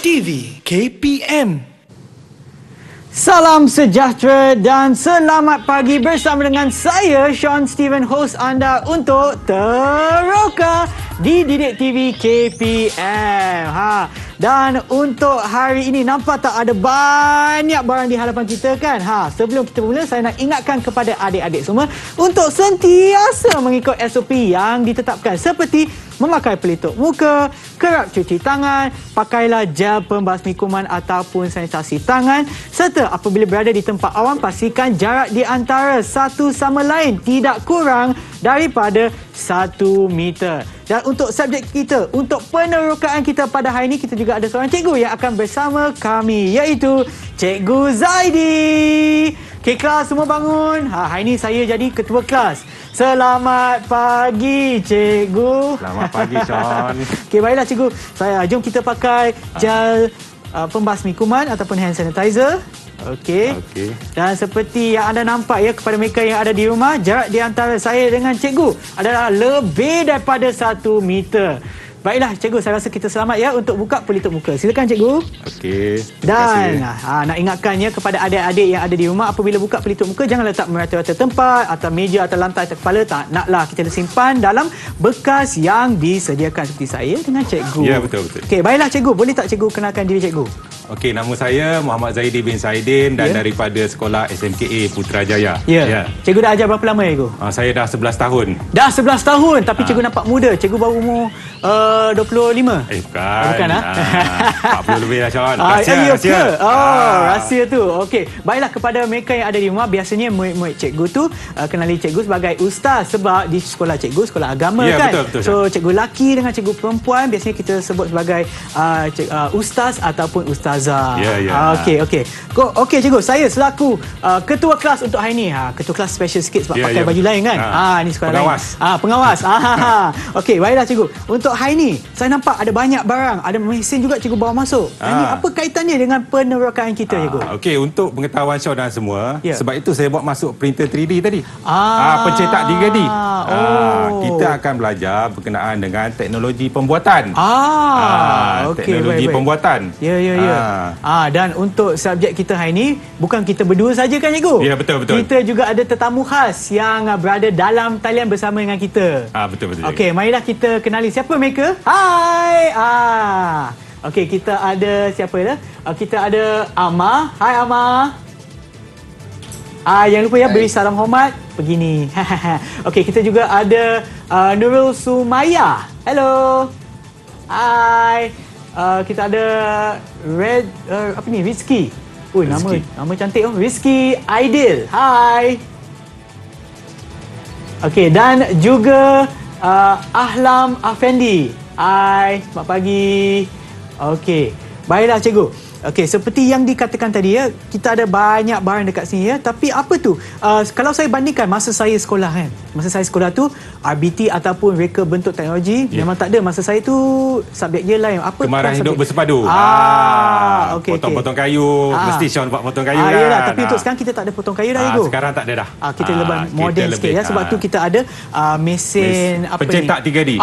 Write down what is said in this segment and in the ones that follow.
TV KPM. Salam sejahtera dan selamat pagi bersama dengan saya Sean Steven, host anda untuk Teroka di Didik TV KPM. Dan untuk hari ini nampak tak ada banyak barang di hadapan kita kan? Sebelum kita mula, saya nak ingatkan kepada adik-adik semua untuk sentiasa mengikut SOP yang ditetapkan seperti memakai pelitup muka, kerap cuci tangan, pakailah gel pembasmi kuman ataupun sanitasi tangan, serta apabila berada di tempat awam pastikan jarak di antara satu sama lain tidak kurang daripada 1 meter. Dan untuk subjek kita, untuk penerokaan kita pada hari ini, kita juga ada seorang cikgu yang akan bersama kami, iaitu Cikgu Zaidi. Okey, kelas semua bangun. Hari ini saya jadi ketua kelas. Selamat pagi, cikgu. Selamat pagi, Sean. Okey, baiklah cikgu. Jom kita pakai gel pembasmi kuman ataupun hand sanitizer. Okey. Dan seperti yang anda nampak ya, kepada mereka yang ada di rumah, jarak di antara saya dengan cikgu adalah lebih daripada 1 meter. Baiklah cikgu, saya rasa kita selamat ya untuk buka pelitup muka. Silakan cikgu. Okey. Dan nak ingatkan ya kepada adik-adik yang ada di rumah, apabila buka pelitup muka jangan letak merata-rata tempat atau meja atau lantai atau kepala. Tak naklah, kita simpan dalam bekas yang disediakan seperti saya dengan cikgu. Ya, betul. Okey, baiklah cikgu, boleh tak cikgu kenalkan diri cikgu? Okey, nama saya Muhammad Zaidi bin Saidin dan daripada sekolah SMKA Putrajaya. Ya. Cikgu dah ajar berapa lama cikgu? Saya dah 11 tahun. Dah 11 tahun, tapi cikgu nampak muda. Cikgu baru umur 25. Bukan. 40 lebih lah, Sean. Rahsia. Rahsia tu. Okey. Baiklah, kepada mereka yang ada di rumah, biasanya murid-murid cikgu tu kenali cikgu sebagai ustaz, sebab di sekolah cikgu, sekolah agama kan. Betul. So cikgu lelaki dengan cikgu perempuan biasanya kita sebut sebagai ustaz ataupun ustazah. Okey. Okey cikgu, saya selaku ketua kelas untuk hari ni. Ketua kelas special sikit sebab pakai baju lain kan. Ni sekolah pengawas. lain. Pengawas. Okey, baiklah cikgu. Untuk hari ni saya nampak ada banyak barang, ada mesin juga cikgu bawa masuk. Ini apa kaitannya dengan penerokaan kita cikgu? Okey, untuk pengetahuan Sean dan semua, sebab itu saya buat masuk printer 3D tadi. Pencetak 3D. Kita akan belajar berkenaan dengan teknologi pembuatan. Teknologi pembuatan. Ya. Dan untuk subjek kita hari ini, bukan kita berdua saja kan cikgu? Ya, betul. Kita juga ada tetamu khas yang berada dalam talian bersama dengan kita. Betul. Okey, marilah kita kenali siapa mereka. Hai. Okey, kita ada siapa ya? Kita ada Ama. Hai Ama. Jangan lupa ya, beri salam hormat begini. Okey, kita juga ada Nurul Sumaya. Hello. Hai. Kita ada Rizky. Nama cantik Rizky Aidil. Hai. Okey, dan juga Ahlam Afendi. Hai, selamat pagi. Okey, baiklah cikgu. Okey, seperti yang dikatakan tadi ya, kita ada banyak barang dekat sini ya. Tapi apa tu? Kalau saya bandingkan masa saya sekolah kan. Masa saya sekolah tu RBT ataupun reka bentuk teknologi memang tak ada. Masa saya tu subjek je lain. Apa Kemaran hidup bersepadu. Okey. Potong kayu. Mesti Sean buat potong kayu kan. Yalah, tapi untuk sekarang kita tak ada potong kayu dah cikgu. Sekarang tak ada dah. Kita lebih moden sikit ya. Sebab tu kita ada mesin pencetak 3D.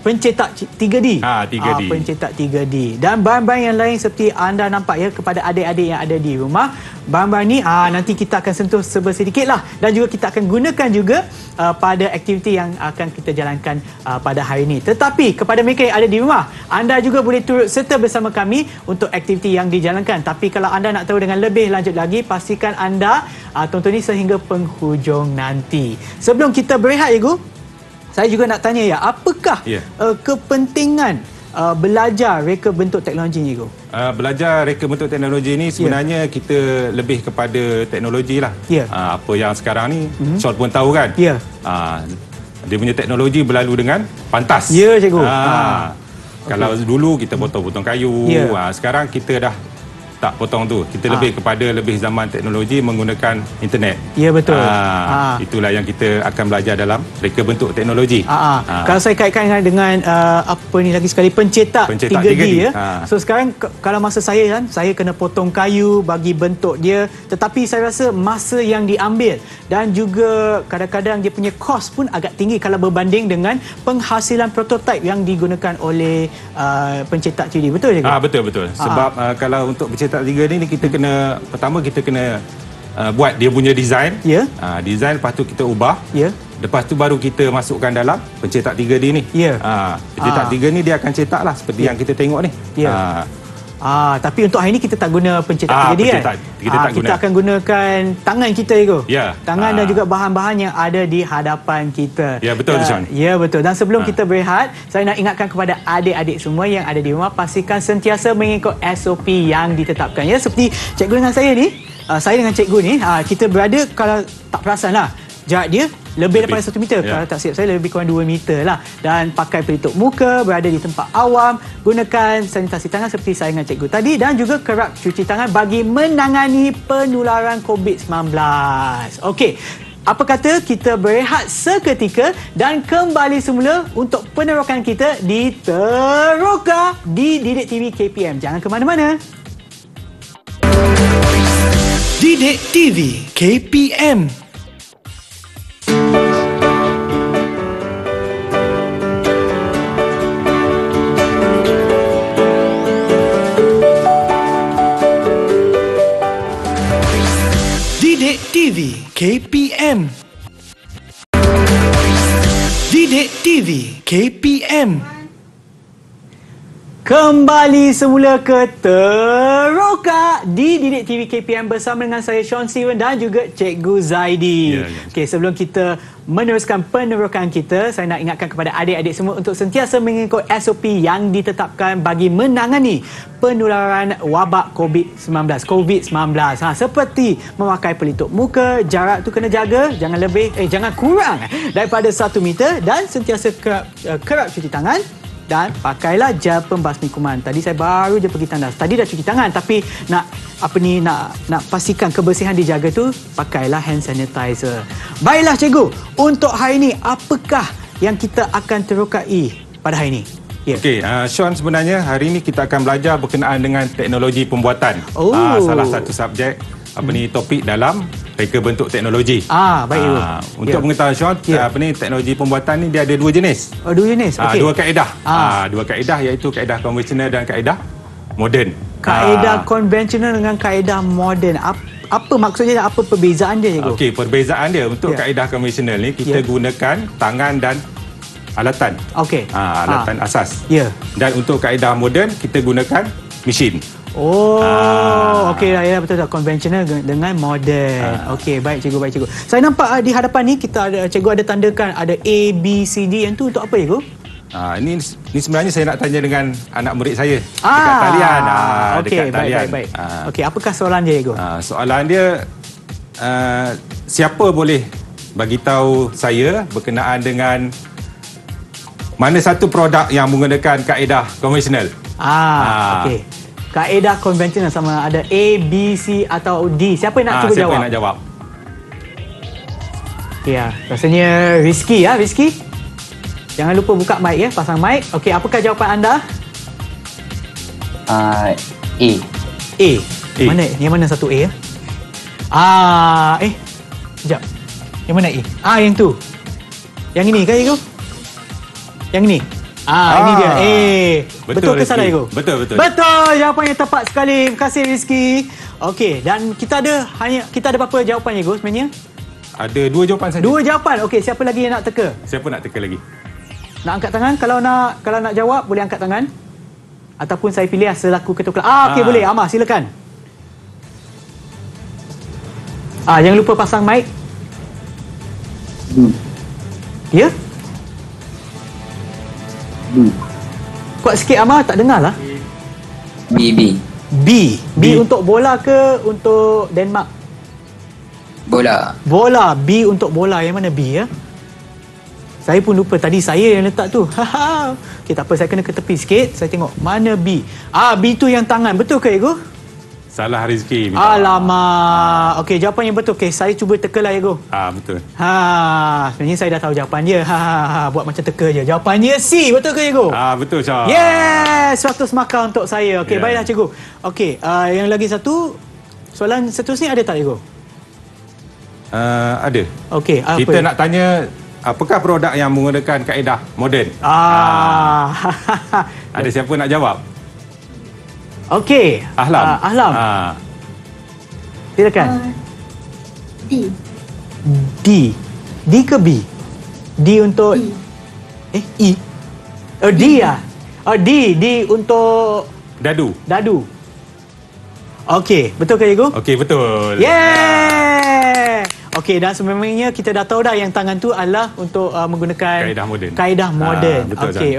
Pencetak 3D. 3D. Pencetak 3D. Dan barang-barang yang lain seperti anda nampak ya, kepada adik-adik yang ada di rumah, barang-barang ni nanti kita akan sentuh sedikit lah, dan juga kita akan gunakan juga pada aktiviti yang akan kita jalankan pada hari ini. Tetapi kepada mereka yang ada di rumah, anda juga boleh turut serta bersama kami untuk aktiviti yang dijalankan. Tapi kalau anda nak tahu dengan lebih lanjut lagi, pastikan anda tonton ni sehingga penghujung nanti. Sebelum kita berehat cikgu, saya juga nak tanya ya, apakah kepentingan belajar reka bentuk teknologi ni cikgu? Belajar reka bentuk teknologi ni sebenarnya kita lebih kepada teknologi lah. Apa yang sekarang ni Sean pun tahu kan. Dia punya teknologi berlalu dengan pantas. Ya cikgu. Kalau dulu kita potong-potong kayu, sekarang kita dah tak potong tu. Kita lebih zaman teknologi menggunakan internet. Ya, betul. Itulah yang kita akan belajar dalam reka bentuk teknologi. Kalau saya kaitkan dengan apa ni lagi sekali, pencetak 3D ya. So sekarang kalau masa saya kan, saya kena potong kayu bagi bentuk dia, tetapi saya rasa masa yang diambil dan juga kadang-kadang dia punya kos pun agak tinggi kalau berbanding dengan penghasilan prototipe yang digunakan oleh pencetak 3D. Betul je ke? Betul. Sebab kalau untuk pencetak 3D ni kita kena buat dia punya design. Design, lepas tu kita ubah. Lepas tu baru kita masukkan dalam pencetak 3D ni. Pencetak 3D ni dia akan cetak lah seperti yang kita tengok ni. Tapi untuk hari ni kita tak guna pencetak 3D kan? Kita akan gunakan tangan kita Ego. Tangan dan juga bahan-bahan yang ada di hadapan kita. Ya, betul Sean. Ya, betul. Dan sebelum kita berehat, saya nak ingatkan kepada adik-adik semua yang ada di rumah, pastikan sentiasa mengikut SOP yang ditetapkan. Ya, seperti cikgu dengan saya ni, saya dengan cikgu ni, kita berada, kalau tak perasan lah, jarak dia lebih daripada 1 meter. Kalau tak silap saya lebih kurang 2 meter lah. Dan pakai pelitup muka, berada di tempat awam, gunakan sanitasi tangan seperti saya dengan cikgu tadi, dan juga kerap cuci tangan bagi menangani penularan COVID-19. Okey, apa kata kita berehat seketika dan kembali semula untuk penerokan kita di Teroka di Didik TV KPM. Jangan ke mana-mana. Didik TV KPM. Didik TV KPM. Didik TV KPM. Kembali semula ke Teroka di Didik TV KPM bersama dengan saya Sean Steven dan juga Cikgu Zaidi. Okey, sebelum kita meneruskan penerokan kita, saya nak ingatkan kepada adik-adik semua untuk sentiasa mengikut SOP yang ditetapkan bagi menangani penularan wabak COVID-19. Seperti memakai pelitup muka, jarak tu kena jaga, jangan kurang daripada 1 meter, dan sentiasa kerap cuci tangan. Dan pakailah gel pembasmi kuman. Tadi saya baru je pergi tandas. Tadi dah cuci tangan, tapi nak pastikan kebersihan dijaga tu, pakailah hand sanitizer. Baiklah cikgu, untuk hari ini apakah yang kita akan terokai pada hari ini? Okey, Sean, sebenarnya hari ini kita akan belajar berkenaan dengan teknologi pembuatan. Salah satu subjek topik dalam reka bentuk teknologi. Baik. Untuk mengetahui Sean, teknologi pembuatan ni dia ada 2 jenis. Dua jenis. Okey. 2 kaedah. 2 kaedah, iaitu kaedah konvensional dan kaedah moden. Kaedah konvensional dengan kaedah moden. Apa maksudnya, apa perbezaan dia, cikgu? Okey, perbezaan dia untuk kaedah konvensional ni kita gunakan tangan dan alatan. Okey. Alatan asas. Dan untuk kaedah moden kita gunakan mesin. Okey lah, ya, betul tak, konvensional dengan moden. Okey, baik cikgu. Saya nampak di hadapan ni cikgu ada tandakan ada A, B, C, D. Yang tu untuk apa, cikgu? Ini sebenarnya saya nak tanya dengan anak murid saya dekat talian. Okey, baik. Okey, apakah soalan dia, cikgu? Soalan dia, siapa boleh bagi tahu saya berkenaan dengan mana satu produk yang menggunakan kaedah konvensional? Okey. Kaedah konvensional sama ada A, B, C atau D. Siapa yang nak cuba jawab? Siapa yang nak jawab? Rasanya Rizky. Jangan lupa buka mic ya, pasang mic. Okey, apakah jawapan anda? A. Mana? Yang mana satu A ya? Sekejap. Yang mana A? Yang tu. Yang ini kan, cikgu? Yang ini. Ini dia. Betul ke salah, cikgu? Betul. Betul, jawapan yang tepat sekali. Terima kasih Rizky. Okey, dan kita ada berapa jawapan, cikgu sebenarnya? Ada 2 jawapan saja. 2 jawapan. Okey, siapa lagi yang nak teka? Siapa nak teka lagi? Nak angkat tangan? Kalau nak jawab, boleh angkat tangan. Ataupun saya pilih selaku ketua kelas. Okey, boleh. Amar, silakan. Jangan lupa pasang mic. Ya? Kuat sikit, Amar, tak dengar lah. B. B untuk bola ke untuk Denmark? Bola. B untuk bola. Yang mana B ya? Saya pun lupa, tadi saya yang letak tu. Okey, tak apa, saya kena ke tepi sikit. Saya tengok mana B. B tu yang tangan. Betul ke, cikgu? Salah rezeki. Alamak. Okey, jawapan yang betul. Okey, saya cuba teka lah, Ego. Betul. Sebenarnya saya dah tahu jawapan dia. Buat macam teka je. Jawapannya C. Betul ke, Ego? Betul, Syah. Yes! 100 markah untuk saya. Okey, baiklah, cikgu. Okey, yang lagi satu, soalan seterusnya ada tak, Ego? Ada. Okey, apa? Kita nak tanya, apakah produk yang menggunakan kaedah moden? Ada siapa nak jawab? Okey. Ahlam. Ahlam. Silakan. D. D ke B? D untuk D. E. D lah. D untuk Dadu. Okey, betul ke, Ego? Okey, betul. Yeah! Okey, dan sememangnya kita dah tahu dah yang tangan tu adalah untuk menggunakan kaedah moden.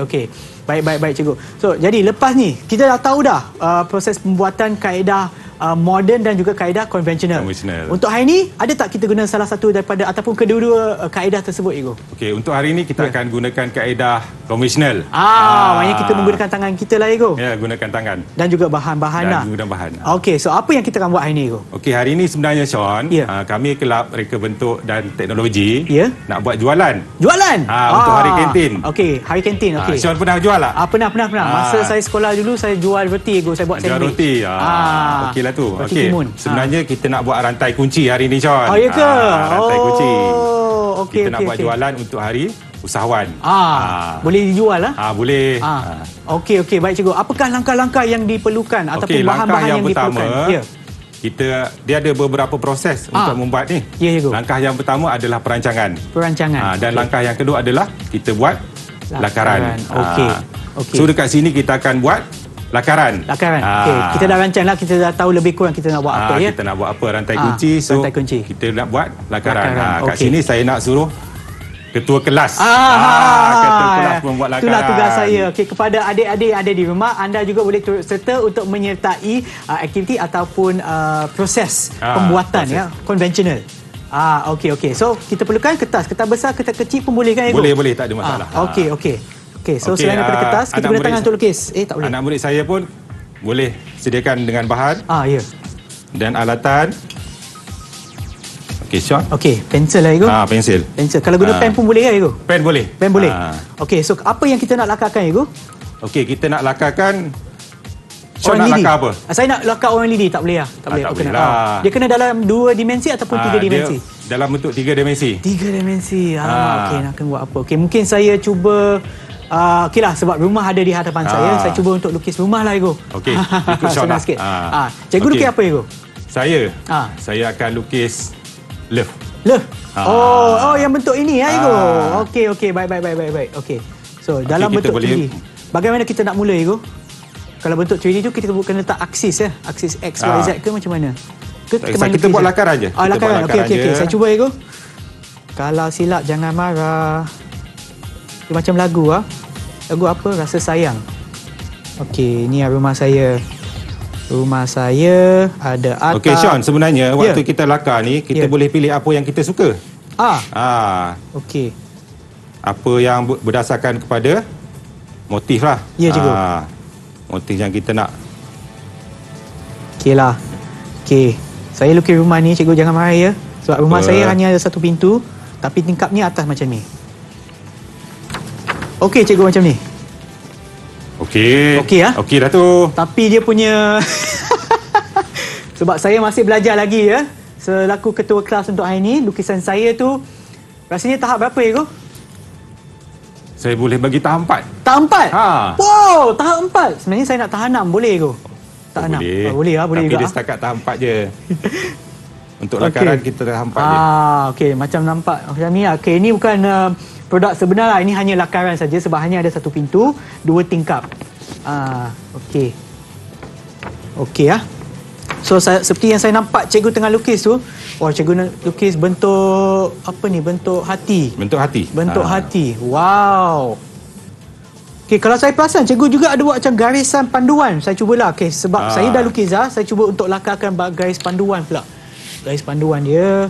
Okey. Baik, cikgu. So, jadi lepas ni kita dah tahu dah proses pembuatan kaedah moden dan juga kaedah konvensional. Untuk hari ni, ada tak kita guna salah satu daripada ataupun kedua-dua kaedah tersebut, Ego? Okey, untuk hari ni kita akan gunakan kaedah konvensional. Maknanya kita menggunakan tangan kita lah, Ego. Ya, gunakan tangan. Dan juga bahan-bahan lah. Dan juga bahan. Okey, so apa yang kita akan buat hari ni, Ego? Okey, hari ni sebenarnya, Sean, kami Kelab Reka Bentuk dan Teknologi nak buat jualan. Untuk hari kantin. Okey, hari kantin. Okey. Sean pernah jual tak? Pernah. Masa saya sekolah dulu, saya jual roti, Ego. Saya buat sandwich. Jual roti. Okeylah tu. Okey. Sebenarnya kita nak buat rantai kunci hari ni, Sean. Ya ke? Rantai kunci. Okey. Kita nak buat jualan untuk hari usahawan. Boleh dijual lah? Boleh. Okey. Baik, cikgu. Apakah langkah-langkah yang diperlukan ataupun bahan-bahan yang diperlukan? Dia ada beberapa proses untuk membuat ni. Ya, cikgu. Langkah yang pertama adalah perancangan. Dan langkah yang kedua adalah kita buat lakaran. Okey. So dekat sini kita akan buat lakaran. Okey, kita dah rancang lah, kita dah tahu lebih kurang kita nak buat apa Kita nak buat apa, rantai kunci. So kita nak buat lakaran. Kat sini saya nak suruh ketua kelas. Ketua kelas membuat lakaran. Itulah tugas saya. Okey, kepada adik-adik yang ada di rumah, anda juga boleh turut serta untuk menyertai aktiviti ataupun proses pembuatan konvensional. Okey. So kita perlukan kertas besar, kertas kecil pun boleh kan, Ego? Boleh, tak ada masalah. Okey, so selain daripada kertas, kita guna tangan untuk lukis. Tak boleh. Anak murid saya pun boleh sediakan dengan bahan. Ya. Dan alatan. Okey, Sean. Okey, pensel lah, Ego. Pensel. Kalau guna pen pun boleh kan, Ego? Pen boleh. Okey, so apa yang kita nak lakarkan, Ego? Okey, kita nak lakarkan. Sean nak lakar apa? Saya nak lakar orang LED, tak boleh lah. Tak boleh lah. Dia kena dalam 2 dimensi ataupun 3 dimensi? Dalam bentuk 3 dimensi. 3 dimensi. Okey, nak kena buat apa? Okey, mungkin saya cuba okeylah, sebab rumah ada di hadapan saya cuba untuk lukis rumah lah, Ego. Okey, ikut Sean lah. Sikit. Cikgu lukis apa, Ego? Saya akan lukis love. Yang bentuk ini ya, Ego. Okey, baik. Okey. So, dalam bentuk 3D. Bagaimana kita nak mula, Ego? Kalau bentuk 3D tu kita kena letak aksis ya. Aksis X, Y, Z ke macam mana? Kita buat lakaran je. Lakaran. Okey. Saya cuba, Ego. Kalau silap jangan marah. Dia macam lagu Lagu apa? Rasa sayang. Okey, ni rumah saya. Rumah saya ada atap. Okey, Sean, sebenarnya waktu kita lakar ni, kita boleh pilih apa yang kita suka. Okey. Apa yang berdasarkan kepada motif lah. Ya, cikgu. Motif yang kita nak. Okeylah. Okey. Saya lukis rumah ni, cikgu jangan marah ya. Sebab rumah saya hanya ada satu pintu, tapi tingkapnya atas macam ni. Okey, cikgu, macam ni. Okey ya? Okey dah tu. Tapi dia punya sebab saya masih belajar lagi ya. Selaku ketua kelas untuk hari ni, lukisan saya tu rasanya tahap berapa, Ego? Saya boleh bagi tahap 4. Tahap 4? Wow, tahap 4. Sebenarnya saya nak tahap 6, boleh, Ego? Tahap 6. Boleh juga. Tapi dia setakat tahap 4 je. Untuk lakaran kita tahap 4 je. Okey, macam nampak macam ni. Okey, ini bukan produk sebenar lah. Ini hanya lakaran saja sebab hanya ada satu pintu, 2 tingkap. Okey. Okey ya. So seperti yang saya nampak cikgu tengah lukis tu, cikgu nak lukis bentuk apa ni? Bentuk hati. Bentuk hati. Wow. Okey, kalau saya perasan cikgu juga ada buat macam garisan panduan. Saya cubalah. Okey, sebab saya dah lukis saya cuba untuk lakarkan garis panduan pula. Garis panduan dia.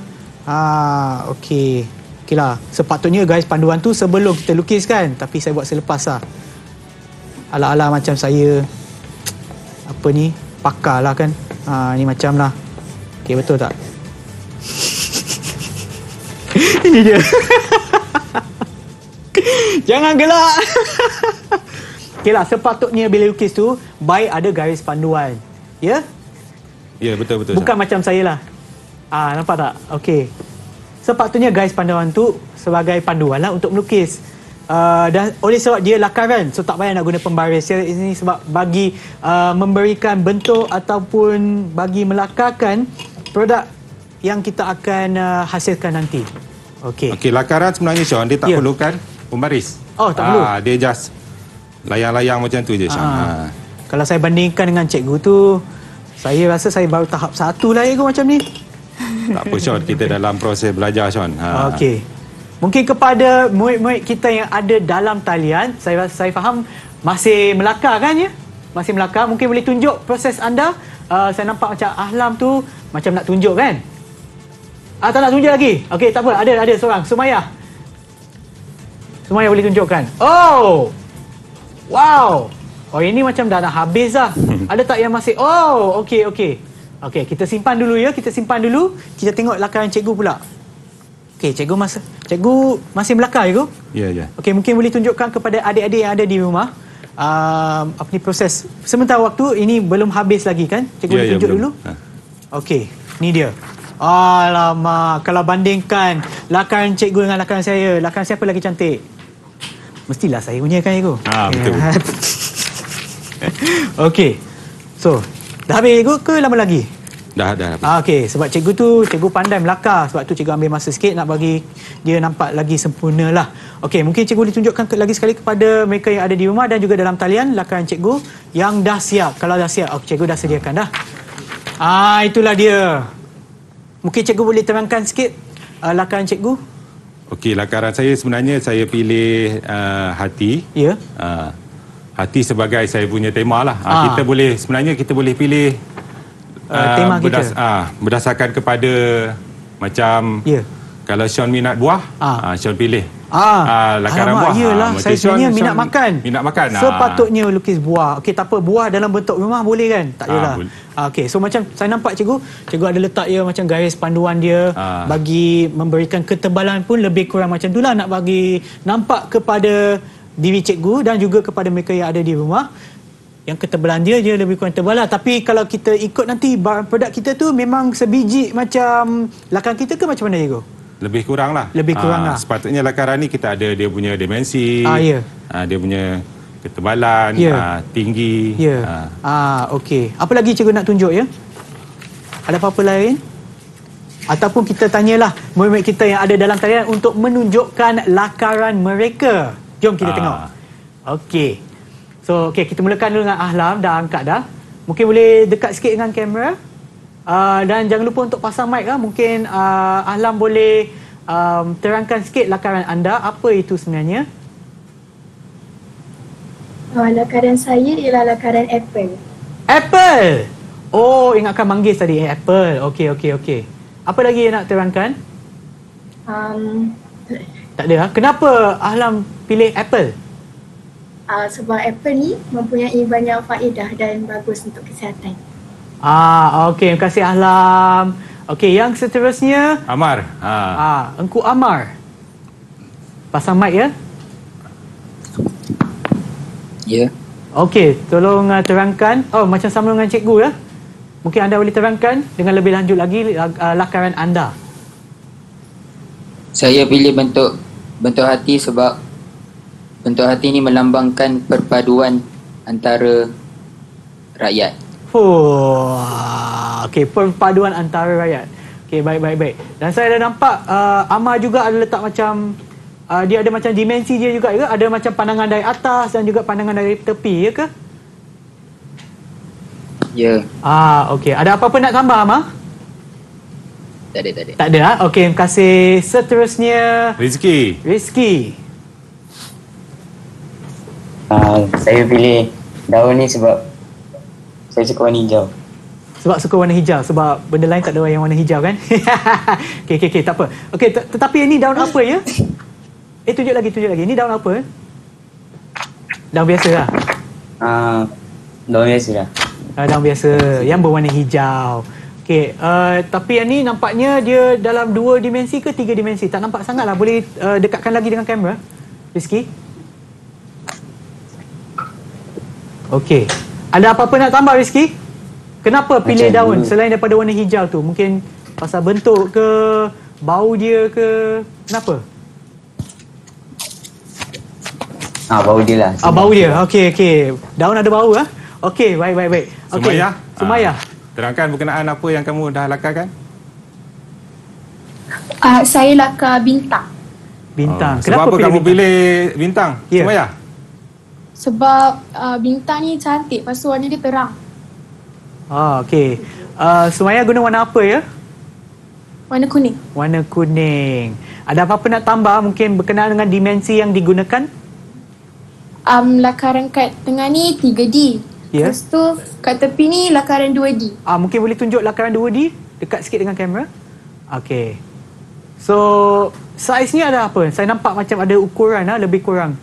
Okey. Okeylah, sepatutnya garis panduan tu sebelum kita lukis kan, tapi saya buat selepas lah. Ala-ala macam saya apa ni, pakar lah kan. Ni macam lah. Okey, betul tak? Ini dia. Jangan gelak. Okey lah, sepatutnya bila lukis tu baik ada garis panduan. Ya? Ya, betul. Bukan macam saya lah. Nampak tak? Okey. Sepatutnya garis panduan tu sebagai panduan lah untuk melukis. Dan oleh sebab dia lakaran, so tak payah nak guna pembaris. Ini sebab bagi memberikan bentuk ataupun bagi melakarkan produk yang kita akan hasilkan nanti. Okey. Okey, lakaran sebenarnya Sean, dia tak perlukan pembaris. Oh, tak perlu. Dia just layang-layang macam tu je Sean. Kalau saya bandingkan dengan cikgu tu, saya rasa saya baru tahap 1 lah cikgu macam ni. Tak apa Sean, kita dalam proses belajar Sean. Okey. Mungkin kepada murid-murid kita yang ada dalam talian, saya faham masih melakar kan ya? Masih melakar. Mungkin boleh tunjuk proses anda. Saya nampak macam Ahlam tu macam nak tunjuk kan? Tak nak tunjuk lagi? Okey, tak apa. Ada seorang. Sumayah boleh tunjukkan. Oh! Wow! Oh, ini macam dah nak habis lah. Ada tak yang masih? Oh, okey. Okey, kita simpan dulu ya. Kita tengok lakaran cikgu pula. Okey, cikgu masih melakar cikgu? Ya. Okey, mungkin boleh tunjukkan kepada adik-adik yang ada di rumah. Proses sementara waktu ini belum habis lagi kan? Cikgu boleh tunjuk dulu. Okey, ni dia. Alamak, kalau bandingkan lakaran cikgu dengan lakaran saya, lakaran siapa lagi cantik? Mestilah saya punya kan cikgu? Betul. Okey. So, dah habis cikgu ke lama lagi? Dah. Okey, sebab cikgu pandai melakar. Sebab tu cikgu ambil masa sikit nak bagi dia nampak lagi sempurna lah. Okey, mungkin cikgu boleh tunjukkan lagi sekali kepada mereka yang ada di rumah dan juga dalam talian lakaran cikgu yang dah siap. Kalau dah siap, cikgu dah sediakan dah. Itulah dia. Mungkin cikgu boleh terangkan sikit lakaran cikgu? Okey, lakaran saya sebenarnya saya pilih hati. Ya. Hati sebagai saya punya tema lah. Kita boleh pilih tema kita. Berdasarkan kepada macam kalau Sean minat buah, Sean pilih lakaran buah. Iyalah, saya sebenarnya minat makan. Sepatutnya lukis buah. Okey, tak apa, buah dalam bentuk rumah boleh kan? Tak yalah. Okey, so macam saya nampak cikgu ada letak macam garis panduan dia bagi memberikan ketebalan pun lebih kurang macam itulah, nak bagi nampak kepada diri cikgu dan juga kepada mereka yang ada di rumah yang ketebalan dia lebih kurang tebal lah. Tapi kalau kita ikut nanti produk kita tu memang sebiji macam lakaran kita ke macam mana cikgu? Lebih kurang lah. Sepatutnya lakaran ni kita ada dia punya dimensi, dia punya ketebalan, tinggi. Okey. Apa lagi cikgu nak tunjuk ya? Ada apa-apa lain? Ataupun kita tanyalah murid-murid kita yang ada dalam talian untuk menunjukkan lakaran mereka. Jom kita tengok. Okey. So, kita mulakan dulu dengan Ahlam. Dah angkat dah. Mungkin boleh dekat sikit dengan kamera. Dan jangan lupa untuk pasang mic lah. Mungkin Ahlam boleh terangkan sikit lakaran anda. Apa itu sebenarnya? Lakaran saya ialah lakaran apple. Apple? Oh, ingatkan manggis tadi. Apple. Okey. Apa lagi yang nak terangkan? Tak ada. Kenapa Ahlam pilih apple? Sebab apple ni mempunyai banyak faedah dan bagus untuk kesihatan. Okey. Terima kasih Ahlam. Okey, yang seterusnya Amar. Engku Amar. Pasang mic ya. Ya. Okey, tolong terangkan. Macam sama dengan cikgu ya. Mungkin anda boleh terangkan dengan lebih lanjut lagi lakaran anda. Saya pilih bentuk hati sebab bentuk hati ini melambangkan perpaduan antara rakyat. Okey, perpaduan antara rakyat. Okey, baik. Dan saya dah nampak Amar juga ada letak macam dia ada macam dimensi dia juga ke? Ada macam pandangan dari atas dan juga pandangan dari tepi, ya ke? Ya. Okey. Ada apa-apa nak tambah, Amar? Tak ada. Tak ada. Okey, terima kasih. Seterusnya Rizky. Saya pilih daun ni sebab saya suka warna hijau. Sebab suka warna hijau. Sebab benda lain tak ada yang warna hijau kan? Okey, tak apa. Okey, tetapi ini daun apa ya? Tunjuk lagi. Ini daun apa? Daun biasa lah. Daun biasa lah. Daun biasa yang berwarna hijau. Okey, tapi yang ni nampaknya dia dalam 2 dimensi ke 3 dimensi? Tak nampak sangatlah. Boleh dekatkan lagi dengan kamera, Rizky? Okey. Ada apa-apa nak tambah, Rizky? Kenapa pilih daun selain daripada warna hijau tu? Mungkin pasal bentuk ke, bau dia ke, kenapa? Bau dia lah. Bau dia. Okey. Daun ada bau ah. Okey, baik. Okey. Sumayah. Terangkan berkenaan apa yang kamu dah lakarkan. Saya lakar bintang. Bintang. Sebab apa kamu pilih bintang? Sumayah? Sebab bintang ni cantik, lepas tu warna dia terang. Okey. Sumayah guna warna apa ya? Warna kuning. Warna kuning. Ada apa-apa nak tambah mungkin berkenaan dengan dimensi yang digunakan? Lakaran kat tengah ni 3D. Lepas tu kat tepi ni lakaran 2D. Mungkin boleh tunjuk lakaran 2D dekat sikit dengan kamera. Okey. So, saiz ni ada apa? Saya nampak macam ada ukuran lebih kurang.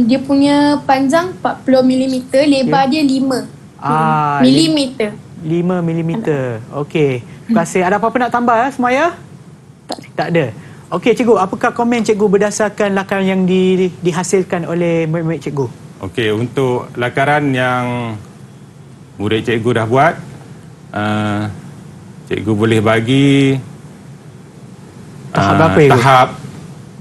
Dia punya panjang 40mm, lebar dia 5 milimeter. 5 milimeter. Okey. Terima kasih. Ada apa-apa nak tambah Sumayah? Tak ada. Okey cikgu, apakah komen cikgu berdasarkan lakaran yang dihasilkan oleh murid-murid cikgu? Okey, untuk lakaran yang murid cikgu dah buat, cikgu boleh bagi tahap berapa cikgu? Tahap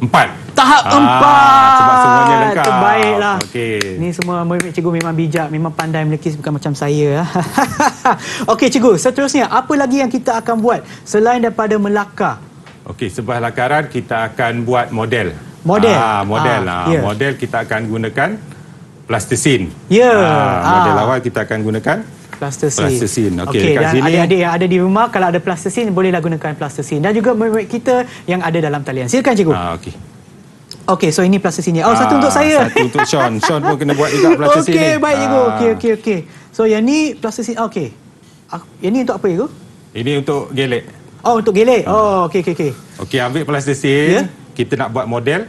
4. Tahap 4. Sebab semuanya lengkap. Terbaiklah. Okey. Ni semua murid cikgu memang bijak, memang pandai melukis, bukan macam saya. Okey cikgu, seterusnya apa lagi yang kita akan buat selain daripada melakar? Okey, sebelah lakaran kita akan buat model. Model? Model kita akan gunakan plastisin. Model awal kita akan gunakan plastisin. Okey, dan sini adik-adik yang ada di rumah, kalau ada plastisin, bolehlah gunakan plastisin. Dan juga murid kita yang ada dalam talian. Silakan cikgu. Okey. Okey, so ini plastisinnya. Satu untuk saya. Satu untuk Sean. Sean pun kena buat juga plastisin ni. Okey, baik cikgu. Okey. So yang ni plastisin. Okey. Yang ni untuk apa cikgu? Ini untuk gelek. Untuk gelek. Okey. Okey, ambil plastisin. Kita nak buat model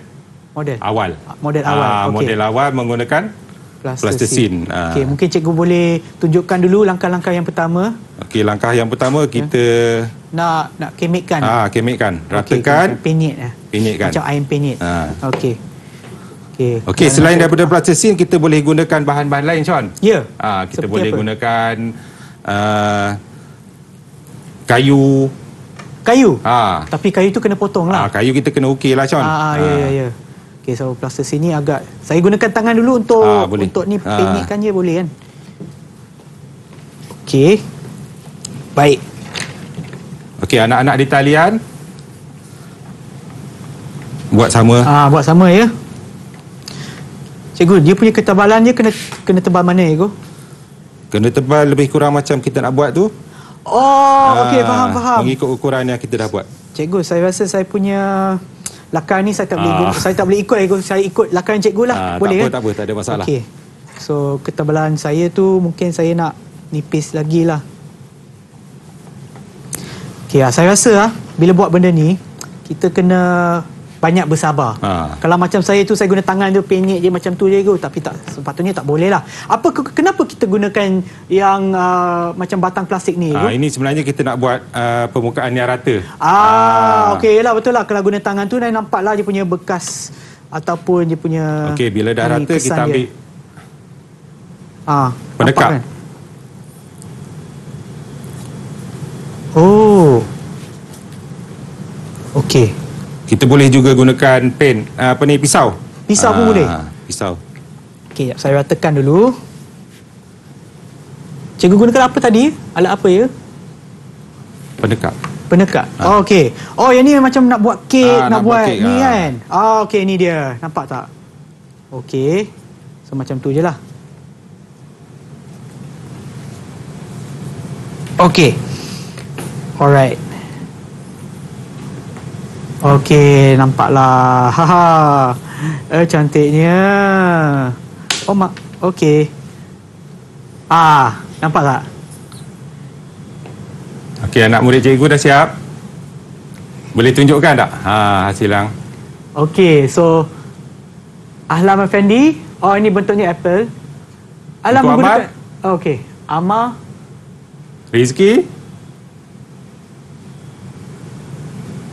awal. Model awal. Model awal menggunakan plastisin. Okey, mungkin cikgu boleh tunjukkan dulu langkah-langkah yang pertama. Okey, langkah yang pertama kita nak kemikkan. Kemikkan. Ratakan. Penyitkan. Macam air penyit. Okey. Okey, selain daripada plastisin, kita boleh gunakan bahan-bahan lain, Sean. Ya. Kita boleh gunakan kayu. Tapi kayu tu kena potong lah. Kayu kita kena ukir lah, Sean. Ya. Okey, so plastisin ni agak saya gunakan tangan dulu untuk ni penyitkan je boleh kan. Okey. Baik. Okey, anak-anak di talian buat sama. Buat sama ya. Cikgu, dia punya ketebalan dia kena tebal mana cikgu? Kena tebal lebih kurang macam kita nak buat tu. Okey, faham. Mengikut ukuran yang kita dah buat. Cikgu, saya rasa saya punya lakaran ni saya tak boleh ikut cikgu. Saya ikut lakaran cikgu lah. Boleh tak apa, tak ada masalah. Okey. So ketebalan saya tu mungkin saya nak nipis lagi lah. Okey, saya rasa bila buat benda ni kita kena banyak bersabar. Kalau macam saya tu, saya guna tangan tu penyit je macam tu je, tapi sepatutnya tak boleh lah. Kenapa kita gunakan yang macam batang plastik ni? Ini sebenarnya kita nak buat permukaan yang rata. Okey lah, betul lah. Kalau guna tangan tu nampaklah dia punya bekas ataupun dia punya. Okey, bila dah rata kita ambil pendekat. Kan? Okey. Kita boleh juga gunakan pen, pisau. Pisau pun boleh? Pisau. Okey, saya ratakan dulu. Cikgu gunakan apa tadi? Alat apa ya? Pendekat. Okey. Yang ni macam nak buat kek, nak buat kek, ni kan? Okey, ni dia. Nampak tak? Okey. So, macam tu je lah. Okey. Alright. Okey, nampaklah. Cantiknya. Okey. Nampak tak? Okey, anak murid cikgu dah siap. Boleh tunjukkan tak hasil yang? Okey, so Ahlam Effendi. Ini bentuknya apple. Ahlam menggunakan Okey. Amar. Rizki.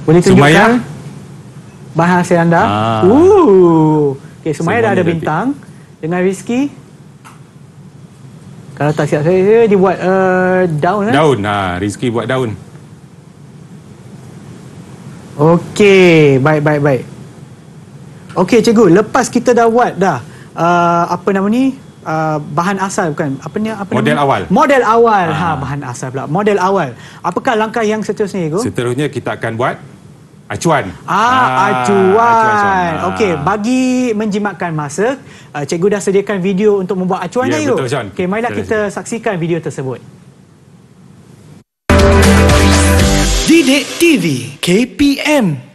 Boleh tunjukkan Sumayyah. bahan hasil anda. Okey, Sumayyah dah ada bintang. Dengan Rizki. Kalau tak silap saya, dia buat daun. Daun. Rizki buat daun. Okey, baik. Okey, cikgu, lepas kita dah buat dah bahan asal, bukan Model awal. Model awal. Bahan asal pula. Model awal. Apakah langkah yang seterusnya, cikgu? Seterusnya kita akan buat acuan. Acuan. Okey, bagi menjimatkan masa, cikgu dah sediakan video untuk membuat acuan dah, cikgu. Betul, Sean. Okey, marilah kita saksikan video tersebut. Didik TV KPM.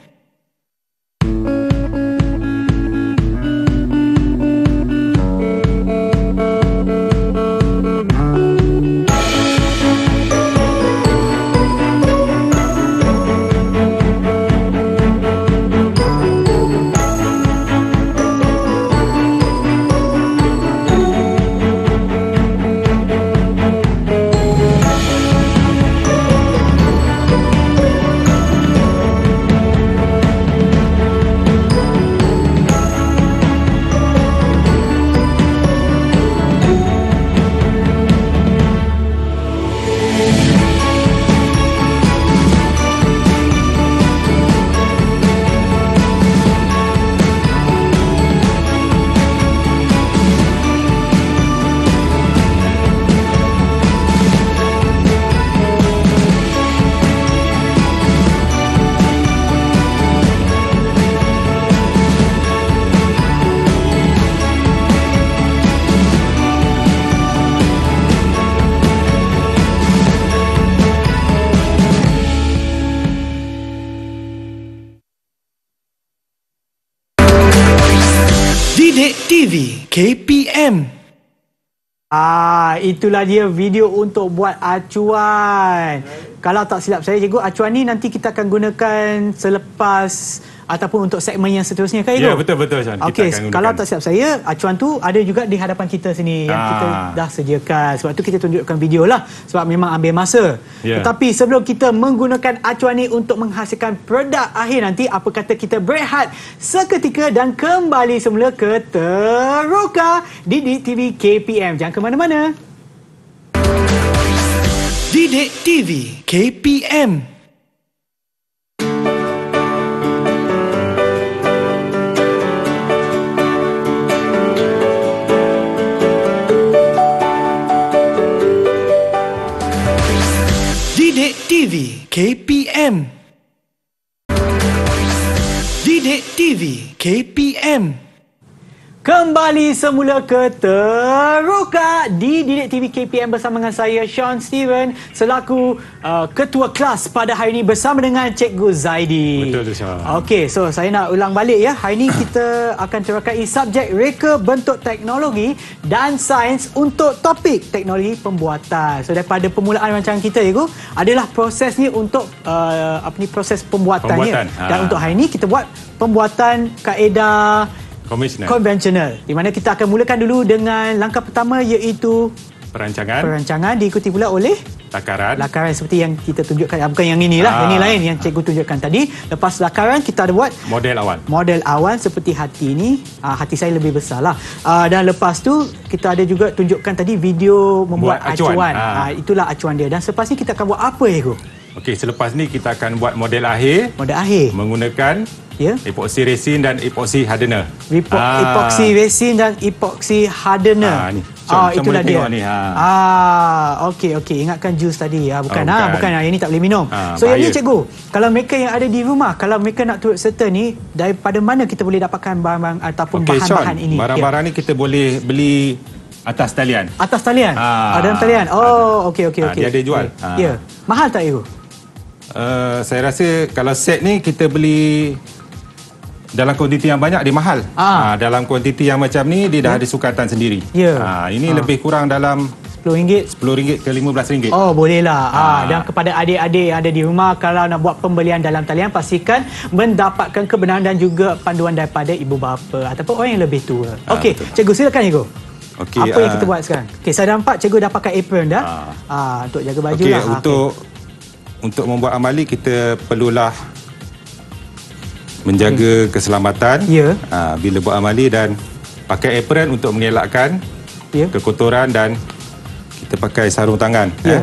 Didik TV KPM. Itulah dia video untuk buat acuan. Kalau tak silap saya, cikgu, acuan ni nanti kita akan gunakan selepas ataupun untuk segmen yang seterusnya, kan, cikgu? Ya, betul, Sean. Okey, kalau tak silap saya, acuan tu ada juga di hadapan kita sini yang kita dah sediakan. Sebab tu kita tunjukkan video lah, sebab memang ambil masa. Tetapi sebelum kita menggunakan acuan ni untuk menghasilkan produk akhir nanti, apa kata kita berehat seketika dan kembali semula ke Teroka Didik TV KPM. Jangan ke mana-mana. Didik TV KPM. Didik TV KPM. Didik TV KPM. Kembali semula ke Teroka di Didik TV KPM bersama dengan saya, Sean Steven, selaku ketua kelas pada hari ini bersama dengan Cikgu Zaidi. Betul tu, Sean. Okey, so saya nak ulang balik ya. Hari ini kita akan terokai subjek reka bentuk teknologi dan sains untuk topik teknologi pembuatan. So daripada permulaan rancangan kita, Cikgu, adalah proses ni untuk proses pembuatannya. Dan untuk hari ini kita buat pembuatan kaedah konvensional, di mana kita akan mulakan dulu dengan langkah pertama, iaitu perancangan diikuti pula oleh lakaran seperti yang kita tunjukkan. Bukan yang inilah, ini lain yang cikgu tunjukkan tadi. Lepas lakaran kita ada buat model awal seperti hati ni. Hati saya lebih besar lah. Dan lepas tu kita ada juga tunjukkan tadi video membuat acuan. Itulah acuan dia. Dan selepas ni kita akan buat apa, cikgu? Okey, selepas ni kita akan buat model akhir. Menggunakan epoxy resin dan epoxy hardener. Epoxy resin dan epoxy hardener. Itulah dia. Okey. Ingatkan jus tadi. Bukan. Yang ni tak boleh minum. So yang ni, cikgu, kalau mereka yang ada di rumah, kalau mereka nak turut serta ni, daripada mana kita boleh dapatkan barang ataupun bahan-bahan ini? Barang-barang ni kita boleh beli atas talian. Dalam talian. Okey. Dia ada jual. Ya. Mahal tak, cikgu? Saya rasa kalau set ni kita beli dalam kuantiti yang banyak, dia mahal. Dalam kuantiti yang macam ni dia dah ada sukatan sendiri. Ini lebih kurang dalam RM10 ke RM15. Bolehlah. Dan kepada adik-adik yang ada di rumah, kalau nak buat pembelian dalam talian, pastikan mendapatkan kebenaran dan juga panduan daripada ibu bapa ataupun orang yang lebih tua. Okey, cikgu, silakan, cikgu. Okey, apa yang kita buat sekarang? Okey, saya nampak cikgu dah pakai apron dah. Untuk jaga baju Okey, lah. untuk membuat amali kita perlulah menjaga keselamatan. Ya. Bila buat amali dan pakai apron untuk mengelakkan kekotoran dan kita pakai sarung tangan. Ya.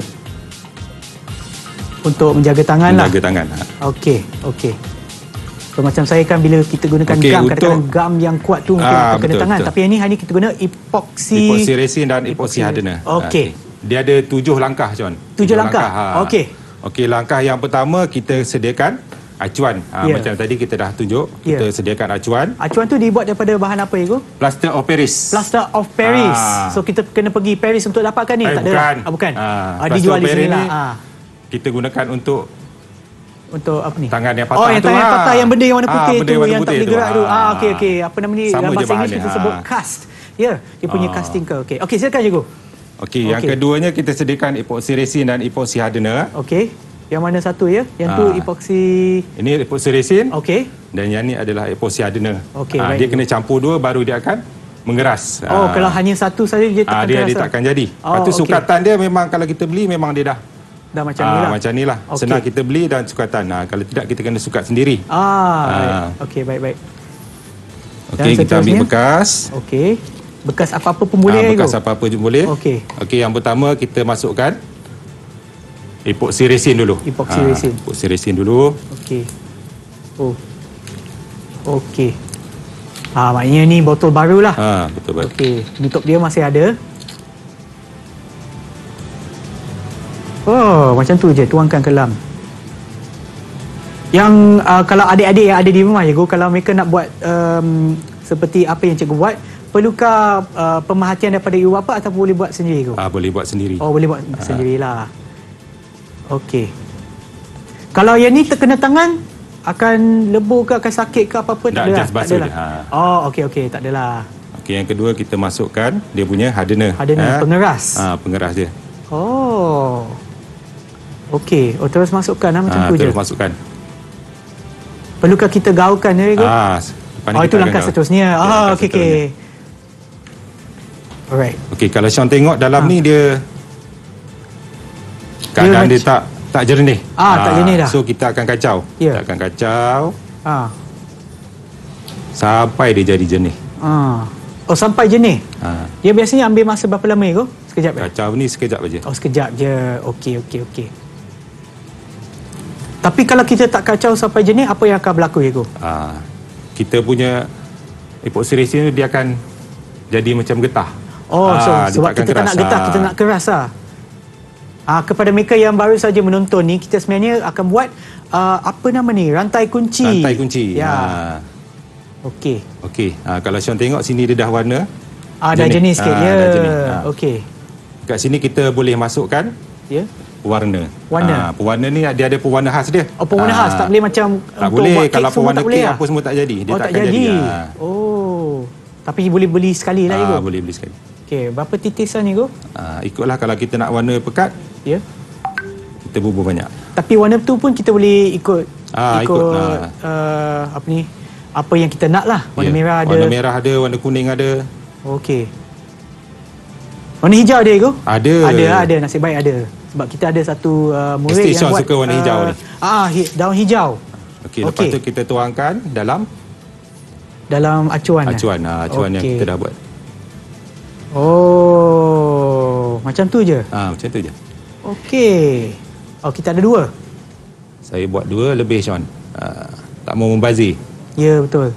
Untuk menjaga tangan lah. Menjaga tangan. Okey. So, macam saya kan bila kita gunakan gam, kadang-kadang gam yang kuat tu mungkin kena betul, tangan. betul. Tapi yang ni hari ni kita guna epoxy resin dan epoxy hardener. Okey. Dia ada 7 langkah, John. 7 langkah. Okey, langkah yang pertama kita sediakan acuan. Macam tadi kita dah tunjuk, kita sediakan acuan. Acuan tu dibuat daripada bahan apa, Ego? Plaster of Paris. Plaster of Paris. So kita kena pergi Paris untuk dapatkan ni? Tak bukan. ada. Bukan. Dijual di sini lah. Kita gunakan untuk apa ni? Tangan yang patah tu. yang tangan yang patah, yang benda yang warna putih tu, warna yang tak putih boleh gerak tu. Okey. Apa nama ni? Sama Dalam je bahasa Inggeris bahan kita dia. sebut cast. Ya, dia punya casting ke. Okey, silakan cikgu. Okey, yang keduanya kita sediakan epoxy resin dan epoxy hardener. Okey. Yang mana satu ya? Yang tu epoxy. Ini epoxy resin. Okey. Dan yang ni adalah epoxy hardener. Okey, dia kena campur dua baru dia akan mengeras. Kalau hanya satu saja dia takkan dia terasa. takkan jadi. Lepas tu sukatan dia memang kalau kita beli memang dia dah macam ni lah. Macam ni lah. Senang kita beli dan sukatan. Kalau tidak kita kena sukat sendiri. Okey, baik. Okey, kita ambil bekas. Okey. Bekas apa-apa pun boleh. Bekas apa-apa pun boleh. Okey, yang pertama kita masukkan epoxy resin dulu. Epoxy resin dulu. Okey. Okey. Maknanya ni botol baru lah. Betul. Okey, penutup dia masih ada. Macam tu je, tuangkan ke dalam. Yang kalau adik-adik yang ada di rumah, cikgu, kalau mereka nak buat seperti apa yang cikgu buat, perlukah pemerhatian daripada ibu bapa ataupun boleh buat sendiri, cikgu? Boleh buat sendiri. Boleh buat sendirilah. Okey. Kalau yang ni terkena tangan, akan lebur ke, akan sakit ke apa-apa? Tak ada. Just basuh je. Okey, tak adalah. Okey, yang kedua kita masukkan dia punya hardener. Pengeras. Pengeras dia. Okey, terus masukkan macam tu je. Terus masukkan. Perlukah kita gaulkan ya, Ego? Itu langkah seterusnya. Okey. Alright. Okey, kalau Sean tengok dalam ni dia keadaan dia tak jernih. Tak jernih dah. So kita akan kacau. Kita akan kacau. Sampai dia jadi jernih. Sampai jernih. Dia biasanya ambil masa berapa lama, Ego? Sekejap. Kacau ni sekejap aja. Sekejap je. Okey. Tapi kalau kita tak kacau sampai jernih, apa yang akan berlaku, Ego? Kita punya epoxy resin dia akan jadi macam getah. Sebab kita tak nak getah, kita nak keras lah. Kepada mereka yang baru saja menonton ni, kita sebenarnya akan buat apa nama ni? Rantai kunci. Ya. Okey. Kalau Sean tengok sini dia dah warna. Dah jernih sikit. Okey. Kat sini kita boleh masukkan warna. Pewarna ni dia ada pewarna khas dia. Pewarna khas. Tak boleh macam tak untuk boleh. buat kek kalau pewarna tak boleh kek lah. apa semua tak jadi. Dia tak jadi. Tapi boleh beli sekali lah, Ego. Boleh beli sekali. Okey, berapa titisan, Ego? Ikutlah kalau kita nak warna pekat. Kita bubur banyak. Tapi warna tu pun kita boleh ikut apa ni? Apa yang kita nak lah. Warna merah ada. Warna merah ada, warna kuning ada. Okey. Warna hijau ada, Ego? Ada. Nasib baik ada. Sebab kita ada satu murid yang buat suka warna hijau ni. Daun hijau. Okey, lepas tu kita tuangkan dalam acuan. Acuan yang kita dah buat. Macam tu je. Macam tu je. Okey. Kita ada 2. Saya buat 2 lebih, Sean. Tak mau membazir. Ya, betul.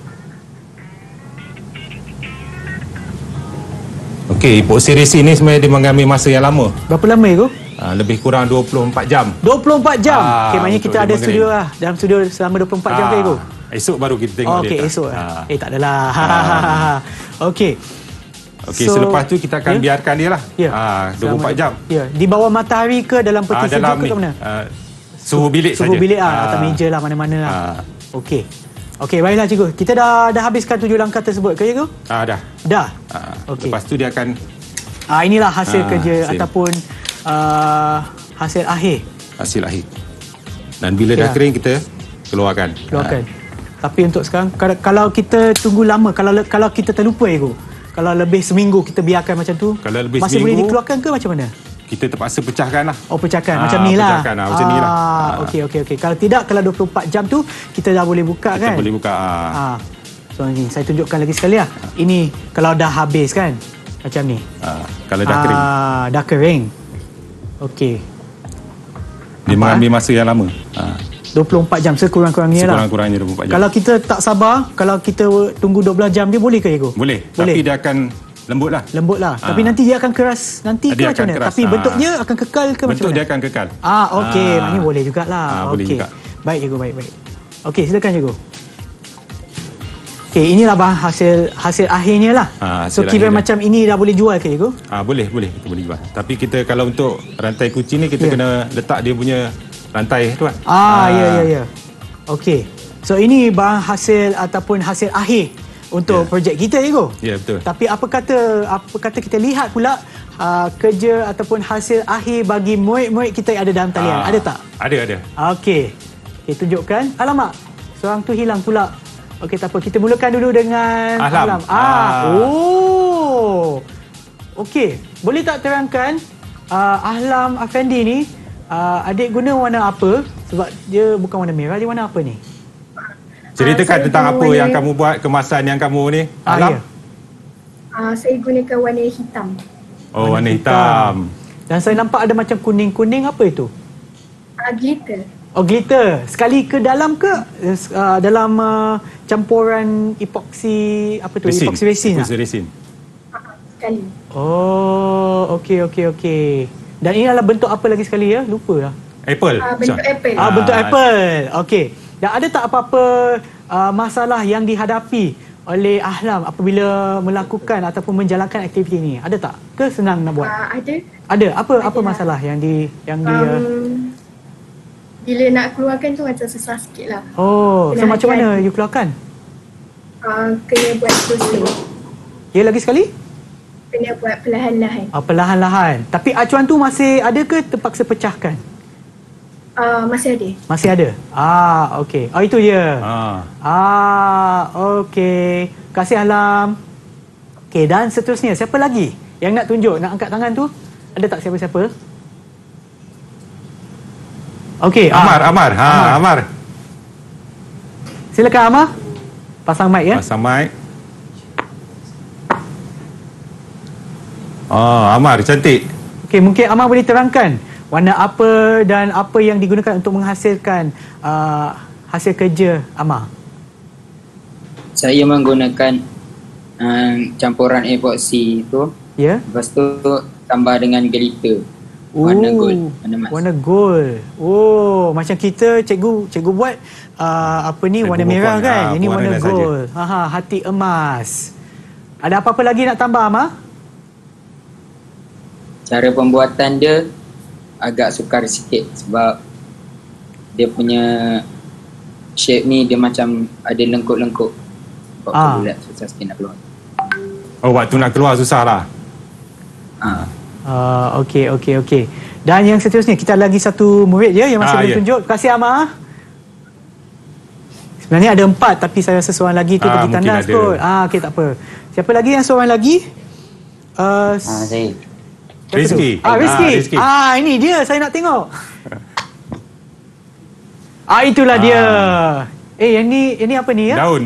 Okey, epoxy resin ni sebenarnya dia mengambil masa yang lama. Berapa lama, Ego? Lebih kurang 24 jam. 24 jam? Okey, maknanya kita ada studio lah. Dalam studio selama 24 jam ke, Ego? Esok baru kita tengok dia. Okey, esok. Tak adalah. Okey. Okey, selepas tu kita akan biarkan dia lah. 24 jam. Di bawah matahari ke dalam peti sejuk ke mana? Suhu bilik saja. Suhu bilik atas meja lah, mana-mana lah. Okey, baiklah, cikgu. Kita dah habiskan 7 langkah tersebut ke, cikgu? Dah. Okey. Lepas tu dia akan inilah hasil kerja ataupun hasil akhir. Dan bila dah kering kita keluarkan. Tapi untuk sekarang kalau kita tunggu lama, kalau kita terlupa, Ego, Kalau lebih seminggu kita biarkan macam tu, Kalau lebih masih seminggu, boleh dikeluarkan ke macam mana? kita terpaksa pecahkan lah. Oh, pecahkan macam ni lah. Pecahkan lah, macam ni lah. Okey. Kalau tidak, kalau 24 jam tu kita dah boleh buka Kita kan? boleh buka. So ni saya tunjukkan lagi sekali lah. Ini kalau dah habis kan? Macam ni. Kalau dah kering. Dah kering. Okey. Dia mengambil masa yang lama. 24 jam sekurang-kurangnya lah. Sekurang-kurangnya 24 jam. Kalau kita tak sabar, kalau kita tunggu 12 jam dia boleh ke Ego? Boleh. Tapi dia akan lembut lah. Lembut lah. Tapi nanti dia akan keras nanti ke macam mana? Tapi bentuknya akan kekal ke macam mana? Bentuk dia akan kekal. Okey. Maknanya boleh jugalah. Boleh juga. Baik Ego, baik. Okey, silakan Ego. Okey, inilah bahan hasil akhirnya lah. So kira macam ini dah boleh jual ke Ego? Boleh. Kita boleh jual. Tapi kita kalau untuk rantai kucing ni, kita kena letak dia punya rantai tu kan. Ya. Okey. So ini bahan hasil ataupun hasil akhir untuk projek kita Ego. Ya, betul. Tapi apa kata kita lihat pula kerja ataupun hasil akhir bagi murid-murid kita yang ada dalam talian. Ada tak? Ada. Okey. Tunjukkan. Alamak. Seorang tu hilang pula. Okey, tak apa. Kita mulakan dulu dengan Ahlam. Okey. Boleh tak terangkan Ahlam Afendi ni adik guna warna apa? Sebab dia bukan warna merah, dia warna apa ni? Ceritakan tentang apa yang kamu buat, kemasan yang kamu ni, Ahlam. Saya gunakan warna hitam. Warna hitam. Dan saya nampak ada macam kuning-kuning, apa itu? Glitter. Glitter. Sekali ke dalam ke? Dalam campuran epoksi, apa tu? Epoksi resin. Sekali. Okey. Dan ini adalah bentuk apa lagi sekali ya? Lupa lah. Apple. Bentuk apple. Bentuk apple. Okey. Dan ada tak apa-apa masalah yang dihadapi oleh Ahlam apabila melakukan ataupun menjalankan aktiviti ini? Ada tak? Ke senang nak buat? Ada. Apa masalah yang dia bila nak keluarkan tu macam susah sikit lah. So macam mana you keluarkan? Kena buat slow. Ya, lagi sekali? Kena buat perlahan-lahan. Perlahan-lahan. Tapi acuan tu masih ada ke terpaksa pecahkan? Masih ada. Masih ada? Okey. Itu dia. Okey. Terima kasih Ahlam. Okey, dan seterusnya siapa lagi yang nak tunjuk, nak angkat tangan tu? Ada tak siapa-siapa? Okey. Amar. Silakan Amar. Pasang mic ya. Pasang mic. Amar, cantik. Okey, mungkin Amar boleh terangkan warna apa dan apa yang digunakan untuk menghasilkan hasil kerja Amar? Saya menggunakan campuran epoksi tu. Ya. Lepas tu tambah dengan glitter. Warna gold, warna emas. Warna gold. Macam kita cikgu buat warna merah kan? Ini warna gold. Hati emas. Ada apa-apa lagi nak tambah Amar? Cara pembuatan dia agak sukar sikit sebab dia punya shape ni dia macam ada lengkuk-lengkuk. Bulat susah sikit nak keluar. Waktu nak keluar susah lah. Okey. Dan yang seterusnya kita lagi satu murid je yang masih boleh tunjuk. Terima kasih Amar. Sebenarnya ada 4 tapi saya rasa seorang lagi tu pergi tandas kot. Okey, tak apa. Siapa lagi yang seorang lagi? Saya. Rizky. Rizky. Ini dia saya nak tengok. Itulah dia. Yang ni apa ni ya? Daun.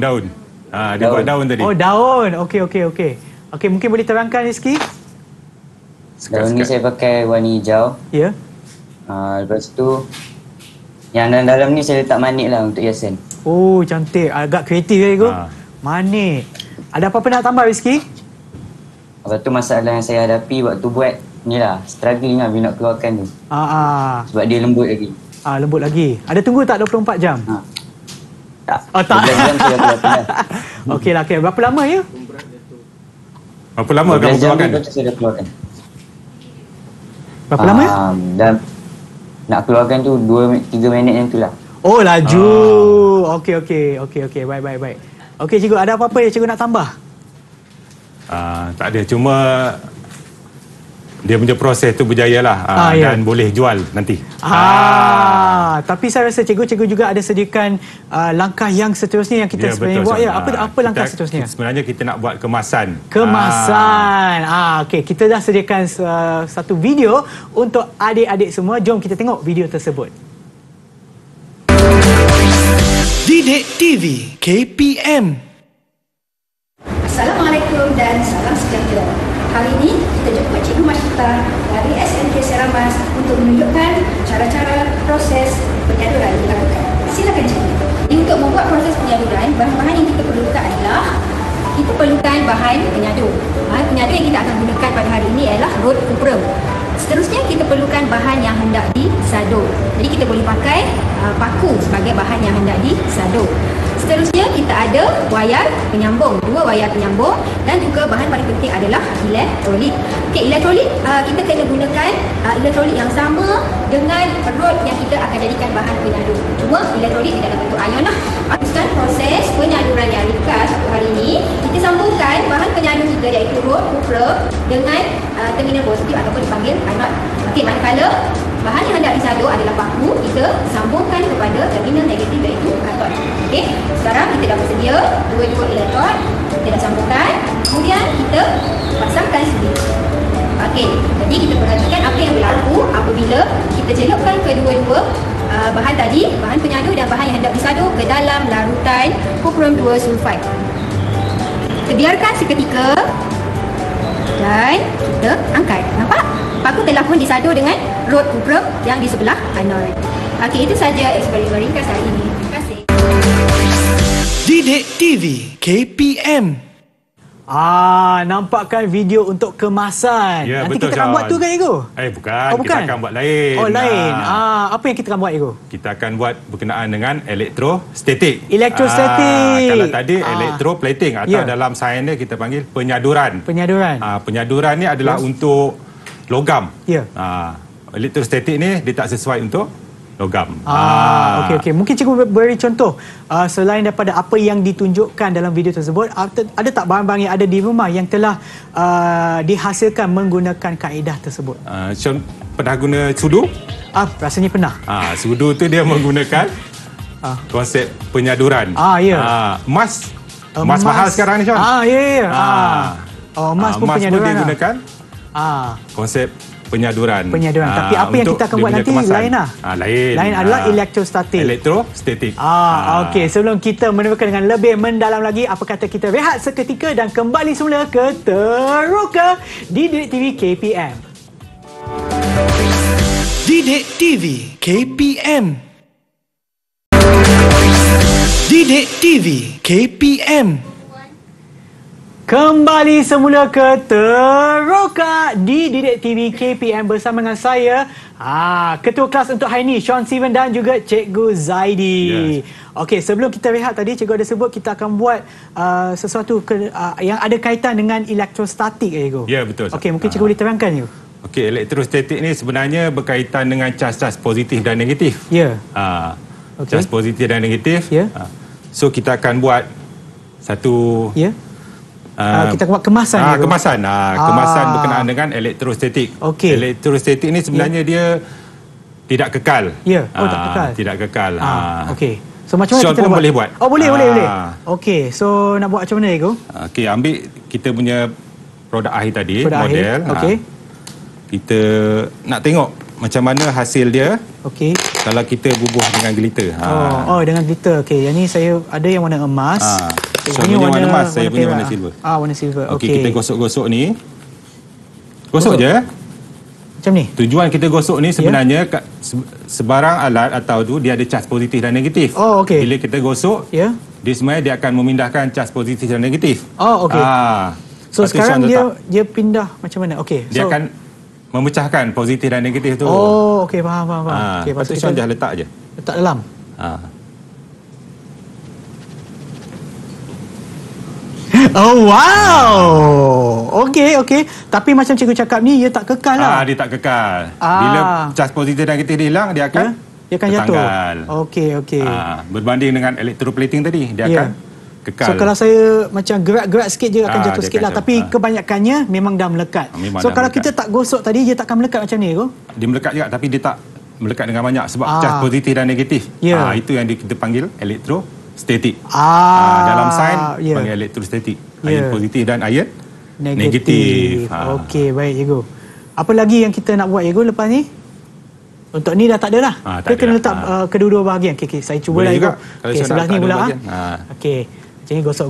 Dia buat daun tadi. Daun. Okey. Okey, mungkin boleh terangkan Rizky? Daun ni saya pakai warna hijau. Ya. Lepas tu yang dalam ni saya letak manik lah untuk hiasan. Cantik. Agak kreatif ya Ego. Manik. Ada apa-apa nak tambah Rizky? Lepas tu masalah yang saya hadapi waktu buat ni lah, struggling lah bila nak keluarkan tu. Sebab dia lembut lagi. Lembut lagi. Ada tunggu tak 24 jam? Tak. Tak. 12 jam saya keluarkan lah. Okey. Berapa lama ya? Berapa lama kamu keluarkan? 12 jam saya dah keluarkan. Berapa lama ya? Dan nak keluarkan tu 2-3 minit yang tu lah. Laju. Okey. Baik. Okey cikgu, ada apa-apa yang cikgu nak tambah? Tak ada, cuma dia punya proses tu berjaya lah dan boleh jual nanti. Tapi saya rasa cikgu juga ada sediakan langkah yang seterusnya yang kita sebenarnya buat. Apa langkah seterusnya? Sebenarnya kita nak buat kemasan. Okey, kita dah sediakan satu video untuk adik-adik semua. Jom kita tengok video tersebut. Didik TV KPM. Assalamualaikum dan salam sejahtera. Hari ini kita jumpa Cikgu Masyita dari SMK Seramas untuk menunjukkan cara-cara proses penyaduran dilakukan. Silakan Cikgu. Jadi untuk membuat proses penyaduran, bahan-bahan yang kita perlukan adalah kita perlukan bahan penyadur. Bahan penyadur yang kita akan gunakan pada hari ini adalah rod kuprum. Seterusnya kita perlukan bahan yang hendak disadur. Jadi kita boleh pakai paku sebagai bahan yang hendak disadur. Seterusnya kita ada wayar penyambung, 2 wayar penyambung, dan juga bahan paling penting adalah elektrolit. Okey, elektrolit kita kena gunakan elektrolit yang sama dengan rod yang kita akan jadikan bahan penyadur. Cuma elektrolit tidak dalam bentuk ion lah. Teruskan proses penyaduran yang ringkas untuk hari ini. Kita sambungkan bahan penyadur kita iaitu rod kuprum dengan terminal positif ataupun dipanggil anode. Okey, manakala bahan yang hendak disadur adalah paku, kita sambungkan kepada terminal negatif iaitu katod. Okey, sekarang kita dah bersedia 2 elektrod, kita dah sambungkan. Kemudian kita pasangkan sendiri. Okey, jadi kita perhatikan apa yang berlaku apabila kita celupkan kedua-dua bahan tadi, bahan penyadur dan bahan yang hendak disadur ke dalam larutan kuprum 2 sulfide. Kita biarkan seketika dan kita angkat. Nampak? Paku telah pun disadur dengan rod kuprum yang di sebelah kanan. Okey, itu saja eksperimen ringkas hari ini. Terima kasih. Didik TV KPM. Nampakkan video untuk kemasan. Ya, nanti betul, kita akan buat tu kan, Ego? Bukan. Bukan. Kita akan buat lain. Lain. Apa yang kita akan buat, Ego? Kita akan buat berkenaan dengan elektrostatik. Elektrostatik. Kalau tadi elektroplating atau dalam sains dia kita panggil penyaduran. Penyaduran ni adalah untuk logam. Elektrostatik ni dia tak sesuai untuk logam. Okey. Mungkin cikgu beri contoh selain daripada apa yang ditunjukkan dalam video tersebut, ada tak bahan-bahan yang ada di rumah yang telah dihasilkan menggunakan kaedah tersebut? Pernah guna sudu? Rasanya pernah. Sudu tu dia menggunakan konsep penyaduran. Emas mahal sekarang ni, Sean. Emas pun emas penyaduran. Pun dia gunakan konsep penyaduran. Tapi apa yang kita akan buat nanti lain lah. Lain adalah elektrostatik. Okey, sebelum kita menemukan dengan lebih mendalam lagi, apa kata kita rehat seketika dan kembali semula ke Teroka di Didik TV KPM. Didik TV KPM. Didik TV KPM. Kembali semula ke Teroka di Didik TV KPM bersama dengan saya, Ketua Kelas untuk hari ini, Sean Steven dan juga Cikgu Zaidi. Okey, sebelum kita rehat tadi, Cikgu ada sebut kita akan buat sesuatu yang ada kaitan dengan elektrostatik, Cikgu. Ya, betul. Okey, mungkin Cikgu boleh terangkan, Cikgu. Okey, elektrostatik ni sebenarnya berkaitan dengan cas-cas positif dan negatif. Cas positif dan negatif. So, kita akan buat satu... kita buat kemasan. Kemasan berkenaan dengan elektrostatik. Elektrostatik ni sebenarnya dia tidak kekal. Tak kekal. Tidak kekal. Okey. So macam mana Sean kita pun buat? boleh buat. Boleh. Okey. So nak buat macam mana, Ego? Okey, ambil kita punya produk akhir tadi, model. Okey. Kita nak tengok macam mana hasil dia. Okey. Kalau kita bubuh dengan glitter. Dengan glitter. Okey, yang ni saya ada yang warna emas. So, ini warna emas, saya punya warna silver. Warna silver. Okey, kita gosok-gosok ni. Gosok je. Macam ni. Tujuan kita gosok ni sebenarnya sebarang alat atau tu dia ada cas positif dan negatif. Okey. Bila kita gosok, dia sebenarnya dia akan memindahkan cas positif dan negatif. Okey. So sekarang dia pindah macam mana? Okey. Dia akan memecahkan positif dan negatif tu. Okey, faham. Okey, patut Sean dah letak je. Letak dalam. Wow. Okey. Tapi macam cikgu cakap ni, dia tak kekal lah. Dia tak kekal. Bila cas positif dan negatif dia hilang, dia akan jatuh. Okey. Okey. Berbanding dengan elektroplating tadi, dia akan Kekal. So kalau saya macam gerak-gerak sikit je akan jatuh sikit lah. jatuh. Tapi kebanyakannya memang dah melekat. Memang So dah kalau melekat. kita tak gosok tadi, dia takkan melekat macam ni ke? Dia melekat juga tapi dia tak melekat dengan banyak sebab cas positif dan negatif. Ya. Itu yang kita panggil elektrostatik. Ah, Dalam sains ya. panggil elektrostatik. Ya. Ion positif dan ion Negatif. Okey, baik cikgu. Apa lagi yang kita nak buat cikgu lepas ni? Untuk ni dah tak ada lah. Tak Kita kena ada. letak kedua-dua bahagian. Okey, saya cubalah Boleh cikgu. juga. Kalau Okey, saya sebelah nak ni letak pula. dua bahagian. Okey. Macam ni gosok.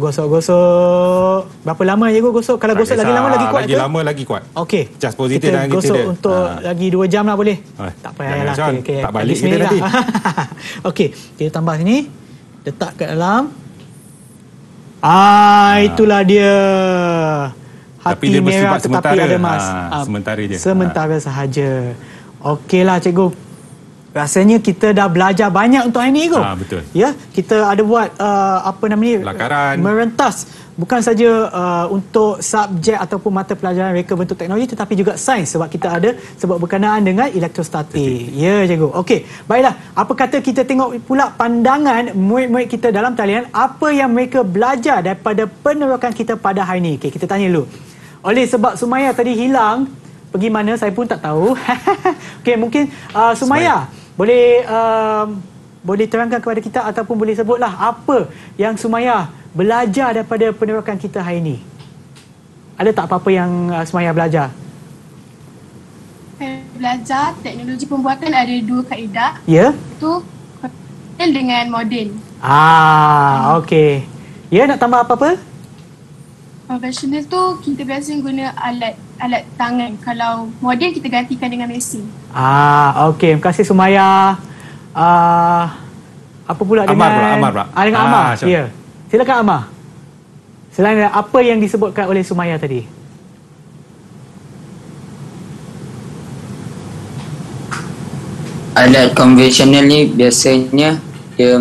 Berapa lama cikgu gosok? Kalau Tak gosok lagi kisah. lama lagi kuat Lagi ke? lama lagi kuat. Okey. Cas positif kita dan negatif gosok dia. untuk lagi 2 jam lah boleh? Tak payahlah. Jangan, Okey, tak balik at least kita ni nanti. lah. Okey, kita tambah sini. Letak kat dalam. Itulah dia. Tapi Hati dia merah bersifat tetapi sementara. ada emas. Sementara je. Sementara sahaja. Okeylah cikgu. Rasanya kita dah belajar banyak untuk hari ni, cikgu. Betul. Ya, kita ada buat Lakaran. merentas bukan saja untuk subjek ataupun mata pelajaran reka bentuk teknologi tetapi juga sains sebab kita ada sebab berkenaan dengan elektrostatik. Ya, cikgu. Okey, baiklah. Apa kata kita tengok pula pandangan murid-murid kita dalam talian apa yang mereka belajar daripada penerokan kita pada hari ini. Okey, kita tanya dulu. Oleh sebab Sumaya tadi hilang, pergi mana saya pun tak tahu. Okey, mungkin Sumaya boleh terangkan kepada kita ataupun boleh sebutlah apa yang Sumaya belajar daripada penerokan kita hari ini. Ada tak apa-apa yang Sumaya belajar? Saya belajar teknologi pembuatan ada 2 kaedah. Ya? Itu konvensional dengan moden. Okey. Ya, nak tambah apa-apa? Konvensional tu kita biasa guna alat tangan. Kalau moden kita gantikan dengan mesin. Okey. Terima kasih Sumaya. Apa pula dengan Amar pula. Dengan Amar. Ya. Silakan Amar. Selain apa yang disebutkan oleh Sumaya tadi? Alat konvensional ni biasanya dia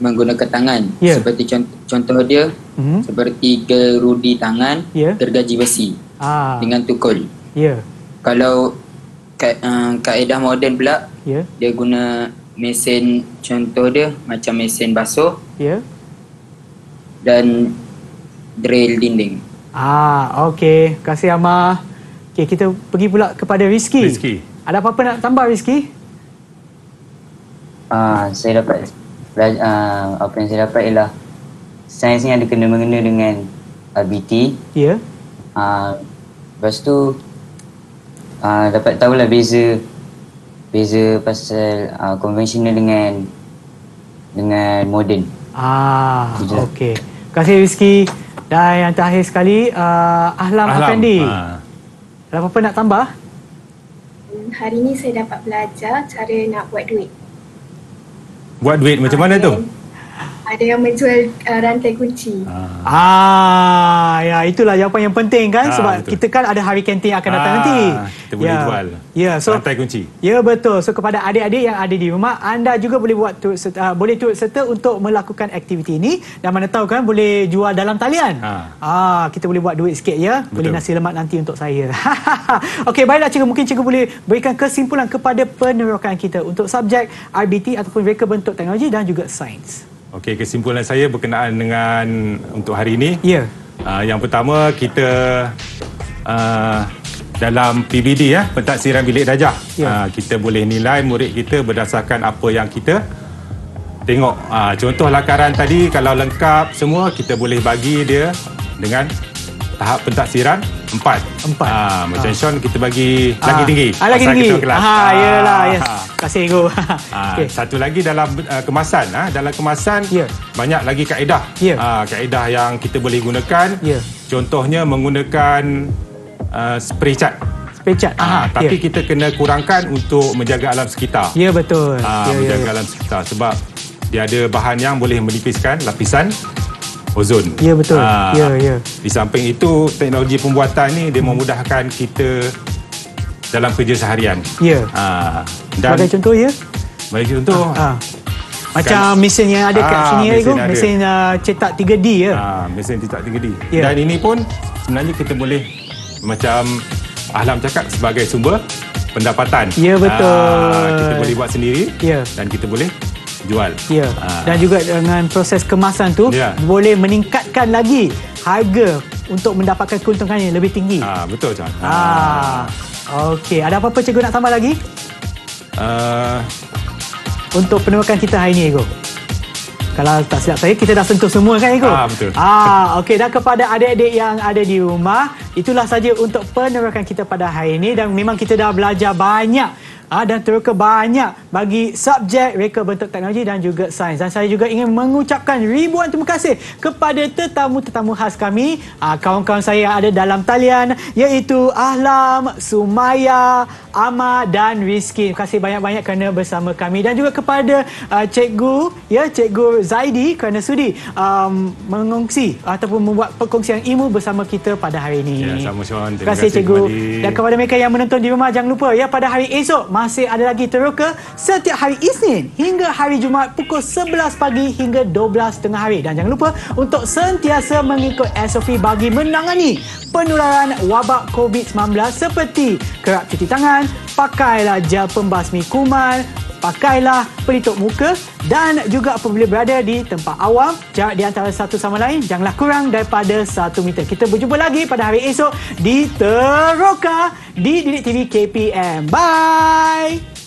menggunakan tangan. Seperti contoh dia seperti gerudi tangan, gergaji besi dengan tukul. Kalau kaedah moden pula dia guna mesin, contoh dia macam mesin basuh dan drill dinding. Okey. Terima kasih Amar. Okey, kita pergi pula kepada Rizky. Ada apa-apa nak tambah Rizky? Saya dapat apa yang saya dapat ialah sains ni ada kena-mengena dengan RBT. Ya. Lepas tu dapat tahulah beza pasal konvensional dengan moden. Okey. Terima kasih Rizky. Dan yang terakhir sekali Ahlam Afendi. Ada apa-apa nak tambah? Hari ni saya dapat belajar cara nak buat duit. Buat duit macam mana tu? Ada yang menjual rantai kunci. Ya, itulah jawapan yang penting kan sebab betul. kita kan ada hari kantin yang akan datang nanti. Kita boleh jual rantai kunci. Ya, betul. So kepada adik-adik yang ada di rumah, anda juga boleh buat turut serta untuk melakukan aktiviti ini dan mana tahu kan boleh jual dalam talian. Kita boleh buat duit sikit ya. Betul. Boleh nasi lemak nanti untuk saya. Okey, baiklah cikgu, mungkin cikgu boleh berikan kesimpulan kepada penerokan kita untuk subjek RBT ataupun reka bentuk teknologi dan juga sains. Okey, kesimpulan saya berkenaan dengan untuk hari ini. Ya. Yang pertama, kita dalam PBD pentaksiran bilik darjah. Kita boleh nilai murid kita berdasarkan apa yang kita tengok. Contoh lakaran tadi kalau lengkap semua kita boleh bagi dia dengan tahap pentaksiran 4. Macam Sean kita bagi lagi tinggi. Lagi tinggi. Yalah, yes. Terima kasih cikgu. Okay. Satu lagi dalam kemasan. Dalam kemasan banyak lagi kaedah. Kaedah yang kita boleh gunakan. Contohnya menggunakan spray cat. Tapi kita kena kurangkan untuk menjaga alam sekitar. Ya, betul. Menjaga alam sekitar sebab dia ada bahan yang boleh menipiskan lapisan ozon. Ya, betul. Di samping itu, teknologi pembuatan ni dia memudahkan kita dalam kerja seharian. Ya. Dan sebagai contoh ya? Sebagai contoh. Macam mesin yang ada kat sini ya, mesin cetak 3D ya. Mesin cetak 3D. Dan ini pun sebenarnya kita boleh macam Ahlam cakap sebagai sumber pendapatan. Ya, betul. Kita boleh buat sendiri dan kita boleh jual. Ya. Dan juga dengan proses kemasan tu boleh meningkatkan lagi harga untuk mendapatkan keuntungan yang lebih tinggi. Betul John. Okey, ada apa-apa cikgu nak tambah lagi? Untuk penerokan kita hari ni, Ego. Kalau tak silap saya, kita dah sentuh semua kan, Ego? Betul. Okey, dan kepada adik-adik yang ada di rumah, itulah saja untuk penerokan kita pada hari ini. Dan memang kita dah belajar banyak dan teroka banyak bagi subjek reka bentuk teknologi dan juga sains. Dan saya juga ingin mengucapkan ribuan terima kasih kepada tetamu-tetamu khas kami, kawan-kawan saya yang ada dalam talian, iaitu Ahlam, Sumaya, Ahmad dan Rizky. Terima kasih banyak-banyak kerana bersama kami. Dan juga kepada Cikgu Zaidi kerana sudi mengongsi ataupun membuat perkongsian ilmu bersama kita pada hari ini. Ya, sama Sean. Terima kasih Cikgu. Dan kepada mereka yang menonton di rumah, jangan lupa pada hari esok masih ada lagi teroka setiap hari Isnin hingga hari Jumaat pukul 11 pagi hingga 12 tengah hari. Dan jangan lupa untuk sentiasa mengikut SOP bagi menangani penularan wabak COVID-19 seperti kerap cuci tangan, pakailah gel pembasmi kuman, pakailah pelitup muka dan juga apabila berada di tempat awam, jarak di antara satu sama lain janganlah kurang daripada 1 meter. Kita berjumpa lagi pada hari esok di Teroka di Didik TV KPM. Bye!